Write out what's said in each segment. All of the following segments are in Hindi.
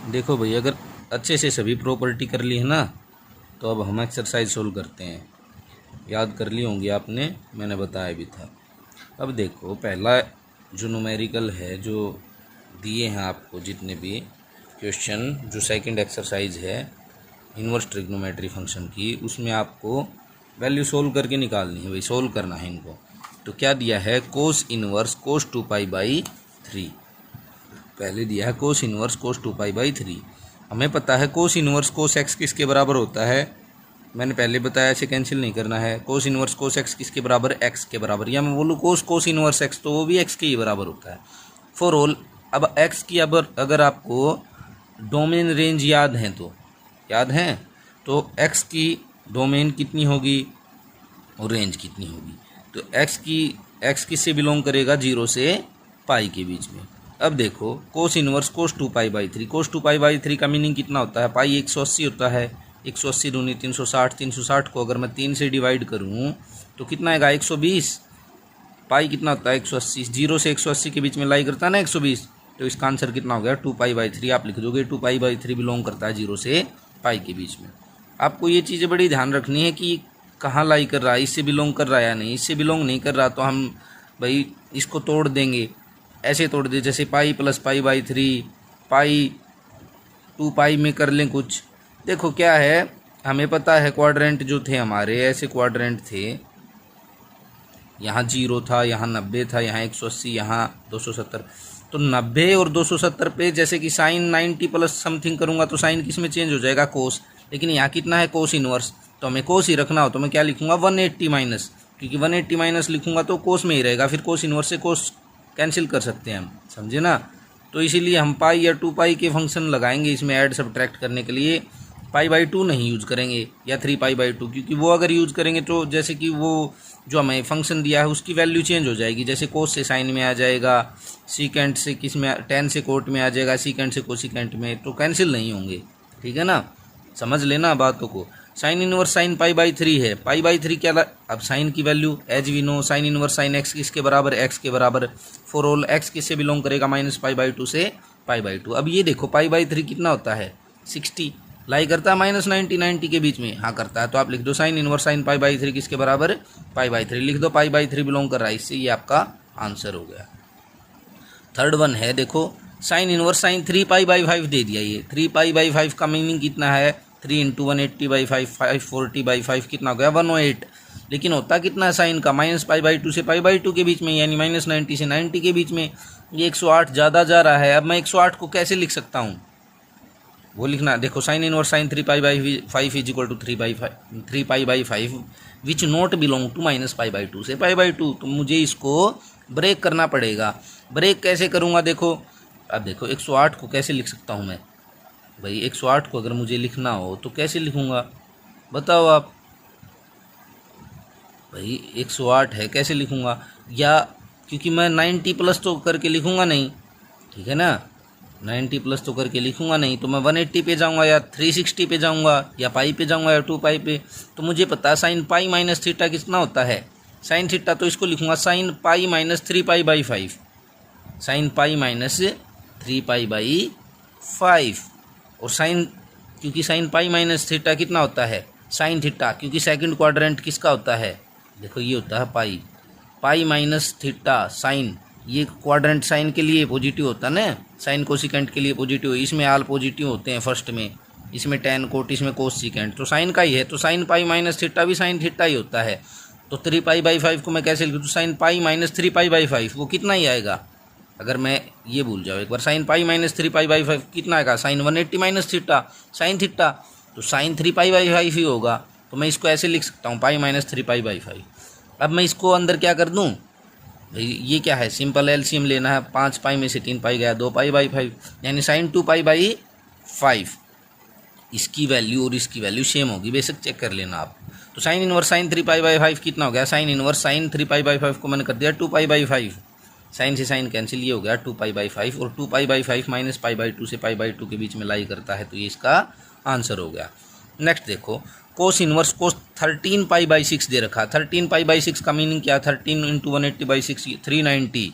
देखो भाई, अगर अच्छे से सभी प्रॉपर्टी कर ली है ना, तो अब हम एक्सरसाइज सोल्व करते हैं। याद कर ली होंगी आपने, मैंने बताया भी था। अब देखो, पहला जो न्यूमेरिकल है, जो दिए हैं आपको जितने भी क्वेश्चन, जो सेकंड एक्सरसाइज है इन्वर्स ट्रिग्नोमेट्री फंक्शन की, उसमें आपको वैल्यू सोल्व करके निकालनी है भाई, सोल्व करना है इनको। तो क्या दिया है, कोस इनवर्स कोस 2π/3। पहले दिया है कोस इनवर्स कोस 2π/3। हमें पता है कोस इनवर्स कोस एक्स किसके बराबर होता है, मैंने पहले बताया, ऐसे कैंसिल नहीं करना है। कोस इनवर्स कोस एक्स किसके बराबर, एक्स के बराबर, या मैं बोलूँ कोस इनवर्स एक्स, तो वो भी एक्स के ही बराबर होता है फॉर ऑल। अब एक्स की अब अगर आपको डोमेन रेंज याद है तो, याद है तो एक्स की डोमेन कितनी होगी और रेंज कितनी होगी। तो एक्स किससे बिलोंग करेगा, 0 से पाई के बीच में। अब देखो, कोस इनवर्स कोस 2π/3, कोस 2π/3 का मीनिंग कितना होता है, पाई 180 होता है। 180 दूनी 360, 360 को अगर मैं 3 से डिवाइड करूँ तो कितना आएगा, 120। पाई कितना होता है, 180, 0 से 180 के बीच में लाई करता है ना 120, तो इसका आंसर कितना हो गया, 2π/3। आप लिख दोगे 2π/3 बिलोंग करता है 0 से पाई के बीच में। आपको ये चीज़ें बड़ी ध्यान रखनी है कि कहाँ लाई कर रहा है, इससे बिलोंग कर रहा है या नहीं। इससे बिलोंग नहीं कर रहा तो हम भाई इसको तोड़ देंगे, ऐसे तोड़ दे, जैसे पाई प्लस π/3, पाई 2π में कर लें कुछ। देखो क्या है, हमें पता है क्वाड्रेंट जो थे हमारे, ऐसे क्वाड्रेंट थे, यहाँ 0 था, यहाँ 90 था, यहाँ 180, यहाँ 270। तो 90 और 270 पे जैसे कि साइन 90 प्लस समथिंग करूँगा तो साइन किस में चेंज हो जाएगा, कोस। लेकिन यहाँ कितना है, कोस इनवर्स, तो हमें कोस ही रखना हो तो मैं क्या लिखूँगा, 180 माइनस, क्योंकि 180 माइनस लिखूँगा तो कोस में ही रहेगा, फिर कोस इनवर्स से कोस कैंसिल कर सकते हैं हम, समझे ना। तो इसीलिए हम पाई या 2π के फंक्शन लगाएंगे इसमें ऐड सब्ट्रैक्ट करने के लिए। π/2 नहीं यूज़ करेंगे या 3π/2, क्योंकि वो अगर यूज़ करेंगे तो जैसे कि वो जो हमें फंक्शन दिया है उसकी वैल्यू चेंज हो जाएगी। जैसे कोस से साइन में आ जाएगा, सीकेंट से किस में, टेन से कोट में आ जाएगा, सीकेंट से कोसिकेंट में, तो कैंसिल नहीं होंगे, ठीक है ना। समझ लेना बातों को। साइन इनवर्स साइन π/3 है, π/3 क्या, अब साइन की value as we know, sine inverse sine x किसके बराबर, एक्स के बराबर। फॉर ऑल एक्स किससे बिलोंग करेगा, -π/2 से π/2। अब ये देखो π/3 कितना होता है, 60, लाई करता है -90 90 के बीच में, हाँ करता है। तो आप लिख दो साइन इनवर्स साइन π/3 किसके बराबर, π/3 लिख दो, π/3 बिलोंग कर रहा है, इससे ये आपका आंसर हो गया। थर्ड वन है, देखो साइन इनवर्स साइन 3π/5 दे दिया। ये 3π/5 का मीनिंग कितना है, 3 × 180/5, 540/5 कितना हो गया, 108। लेकिन होता कितना है साइन का, -π/2 से π/2 के बीच में, यानी -90 से 90 के बीच में। ये 108 ज़्यादा जा रहा है। अब मैं 108 को कैसे लिख सकता हूँ, वो लिखना। देखो sine inverse sine 3π/5 is equal to 3π/5 which not belong to -π/2 से π/2। तो मुझे इसको ब्रेक करना पड़ेगा। ब्रेक कैसे करूँगा, देखो अब देखो 108 को कैसे लिख सकता हूँ मैं भाई, 108 को अगर मुझे लिखना हो तो कैसे लिखूँगा, बताओ आप भाई। 108 है, कैसे लिखूँगा, या क्योंकि मैं 90 प्लस तो करके लिखूँगा नहीं, ठीक है ना, 90 प्लस तो करके लिखूँगा नहीं, तो मैं 180 पे जाऊँगा या 360 पे जाऊँगा या पाई पे जाऊँगा या 2π पे। तो मुझे पता है साइन पाई माइनस थीटा कितना होता है, साइन थीटा, तो इसको लिखूँगा साइन पाई -3π/5, साइन पाई -3π/5। और साइन, क्योंकि साइन पाई माइनस थीटा कितना होता है, साइन थीटा, क्योंकि सेकंड क्वाड्रेंट किसका होता है, देखो ये होता है पाई, पाई माइनस थीटा साइन, ये क्वाड्रेंट साइन के लिए पॉजिटिव होता है ना, साइन कोसिकेंट के लिए पॉजिटिव, इसमें आल पॉजिटिव होते हैं फर्स्ट में, इसमें टेन कोट, इसमें कोस सीकेंट, तो साइन का ही है। तो साइन पाई माइनस थीटा भी साइन थीटा ही होता है। तो 3π/5 को मैं कैसे लिखूँ, तो साइन पाई -3π/5 वो कितना ही आएगा, अगर मैं ये भूल जाऊँ एक बार, साइन पाई -3π/5 कितना आएगा, sine 180 minus theta, sine theta, तो साइन 3π/5 ही होगा। तो मैं इसको ऐसे लिख सकता हूँ, पाई -3π/5। अब मैं इसको अंदर क्या कर दूँ भाई, ये क्या है, सिंपल एलसीएम लेना है, 5π में से 3π गया, 2π/5, यानी साइन 2π/5। इसकी वैल्यू और इसकी वैल्यू सेम होगी, बेशक चेक कर लेना आप। तो साइन इनवर्स साइन 3π/5 कितना हो गया, साइन इनवर्स साइन 3π/5 को मैंने कर दिया 2π/5, साइन से साइन कैंसिल, ये हो गया 2π/5, और 2π/5 -π/2 से π/2 के बीच में लाई करता है, तो ये इसका आंसर हो गया। नेक्स्ट देखो, कोस इनवर्स कोस 13π/6 दे रखा। 13π/6 का मीनिंग क्या है, 13 × 180/6 390,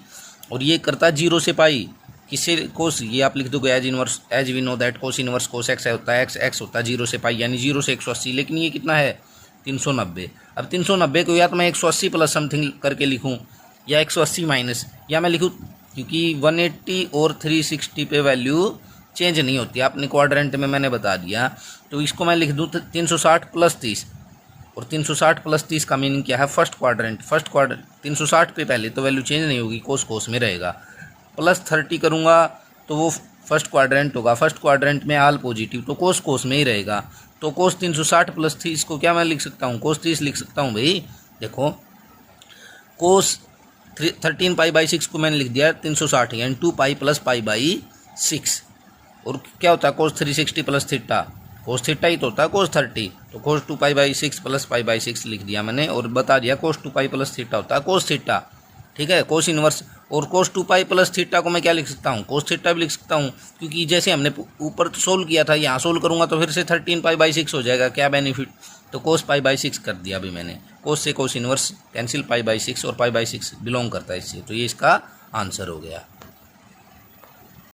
और ये करता 0 से पाई, किससे कोस, ये आप लिख दोगे as inverse, as we know that cos inverse cos x होता है, एक्स होता है 0 से पाई, यानी 0 से 180, लेकिन ये कितना है 390। अब 390 को या तो मैं 180 प्लस समथिंग करके लिखूँ या 180 माइनस, या मैं लिखूँ, क्योंकि 180 और 360 पे वैल्यू चेंज नहीं होती, आपने क्वाड्रेंट में मैंने बता दिया। तो इसको मैं लिख दूँ 360 प्लस 30, और 360 प्लस 30 का मीनिंग क्या है, फर्स्ट क्वाड्रेंट 360 पे पहले तो वैल्यू चेंज नहीं होगी, कोस में रहेगा। प्लस 30 करूँगा तो वो फर्स्ट क्वाड्रेंट होगा, फर्स्ट क्वाड्रेंट में ऑल पॉजिटिव, तो कोस में ही रहेगा। तो कोस 360 प्लस 30 को क्या मैं लिख सकता हूँ, कोस 30 लिख सकता हूँ भाई। देखो कोस 13 पाई बाई 6 को मैंने लिख दिया 360, यानी 2 पाई प्लस पाई बाई 6। और क्या होता है कोस 360 प्लस थीटा, कोस थीटा ही तो होता है कोस 30, तो कोस 2 pi by 6 plus pi by 6 लिख दिया मैंने, और बता दिया कोस 2 पाई प्लस थीटा होता है कोस थीटा। ठीक है, कोस इनवर्स, और कोस 2 पाई प्लस थीटा को मैं क्या लिख सकता हूँ, कोस थीटा भी लिख सकता हूँ, क्योंकि जैसे हमने ऊपर तो सोल्व किया था, यहाँ सोल्व करूँगा तो फिर से 13 पाई बाई 6 हो जाएगा, क्या बेनिफिट, तो कोस पाई बाई 6 कर दिया अभी मैंने। कोस से cos inverse cancel, pi by 6 और पाई बाई 6 बिलोंग करता है इससे, तो ये इसका आंसर हो गया।